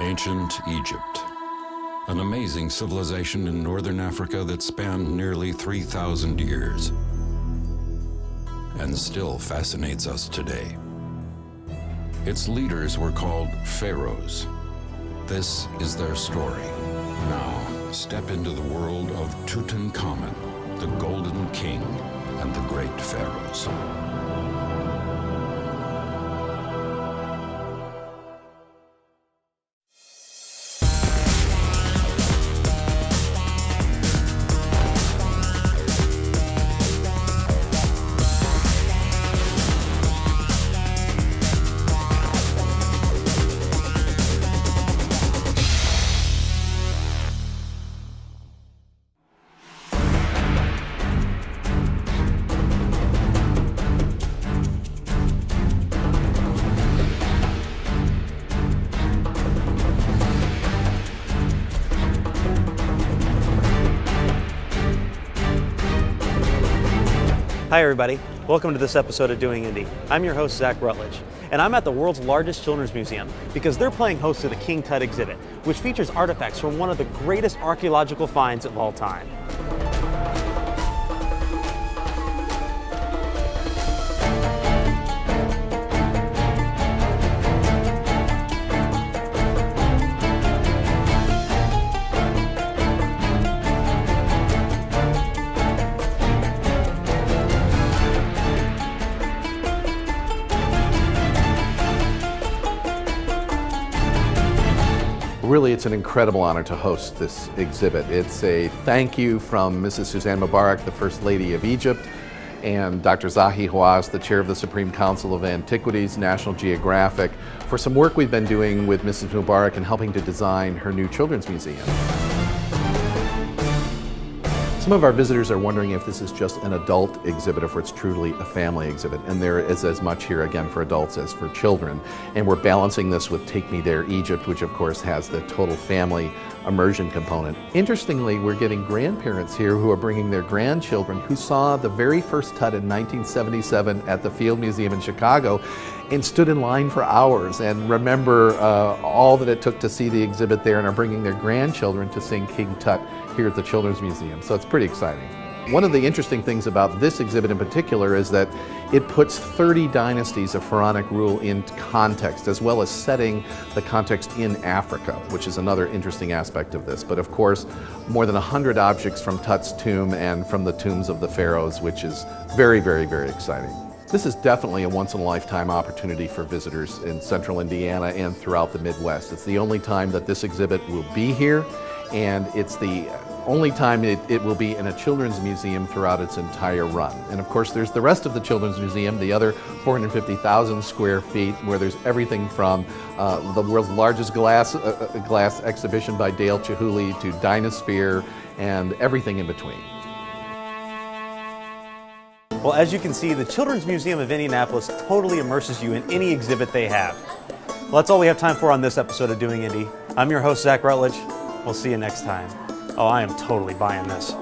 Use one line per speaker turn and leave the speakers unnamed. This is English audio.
Ancient Egypt, an amazing civilization in northern Africa that spanned nearly 3,000 years and still fascinates us today. Its leaders were called pharaohs. This is their story. Now, step into the world of Tutankhamun, the Golden King, and the Great Pharaohs.
Hi everybody, welcome to this episode of Doing Indy. I'm your host Zach Rutledge, and I'm at the world's largest children's museum because they're playing host to the King Tut exhibit, which features artifacts from one of the greatest archaeological finds of all time.
Really, it's an incredible honor to host this exhibit. It's a thank you from Mrs. Suzanne Mubarak, the First Lady of Egypt, and Dr. Zahi Hawass, the Chair of the Supreme Council of Antiquities, National Geographic, for some work we've been doing with Mrs. Mubarak in helping to design her new Children's Museum. Some of our visitors are wondering if this is just an adult exhibit or if it's truly a family exhibit, and there is as much here again for adults as for children. And we're balancing this with Take Me There Egypt, which of course has the total family immersion component. Interestingly, we're getting grandparents here who are bringing their grandchildren who saw the very first Tut in 1977 at the Field Museum in Chicago and stood in line for hours and remember all that it took to see the exhibit there and are bringing their grandchildren to sing King Tut here at the Children's Museum. So it's pretty exciting. One of the interesting things about this exhibit in particular is that it puts 30 dynasties of pharaonic rule in context, as well as setting the context in Africa, which is another interesting aspect of this. But of course, more than 100 objects from Tut's tomb and from the tombs of the pharaohs, which is very, very, very exciting. This is definitely a once-in-a-lifetime opportunity for visitors in central Indiana and throughout the Midwest. It's the only time that this exhibit will be here, and it's the only time it will be in a children's museum throughout its entire run. And of course there's the rest of the Children's Museum, the other 450,000 square feet, where there's everything from the world's largest glass exhibition by Dale Chihuly to Dinosphere and everything in between.
Well, as you can see, the Children's Museum of Indianapolis totally immerses you in any exhibit they have. Well, that's all we have time for on this episode of Doing Indy. I'm your host, Zach Rutledge. We'll see you next time. Oh, I am totally buying this.